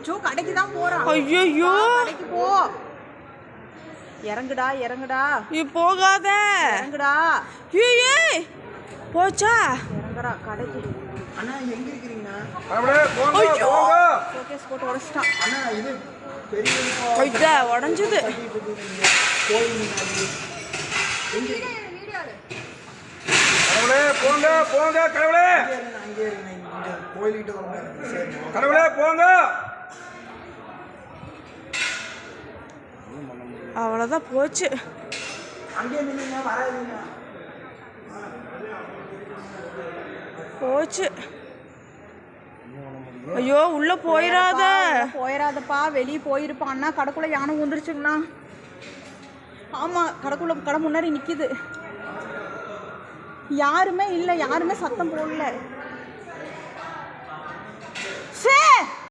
Joe கடைக்கு தான் போறான். ஐயோ கடைக்கு போ. இறங்குடா இறங்குடா. நீ போகாத. இறங்குடா. ஏய் போச்சா? இறங்குடா கடைக்கு. அண்ணா எங்க இருக்கீங்க? அப்படியே போங்க போங்க. ஷோகேஸ் போட்டு உடைச்சிட்டான். அண்ணா இது பெரிய கைதா உடைஞ்சது. கடவுளே போங்க போங்க கடவுளே. அங்கே இருங்க இங்க கோயிலுக்கிட்ட வரணும். சரி கடவுளே போங்க. அவ்வளோதான் போச்சு. அங்கே நின்னுங்க வராதீங்க. போச்சு. ஐயோ உள்ள போயிடாத. போயிடாதப்பா. வெளியே போயிருப்பான்னா கடைக்குள்ள யானை வந்துருச்சுங்கண்ணா. ஆமா கடைக்குள்ள கடை முன்னாடி நிக்குது. யாருமே இல்லை, யாருமே சத்தம் போடல.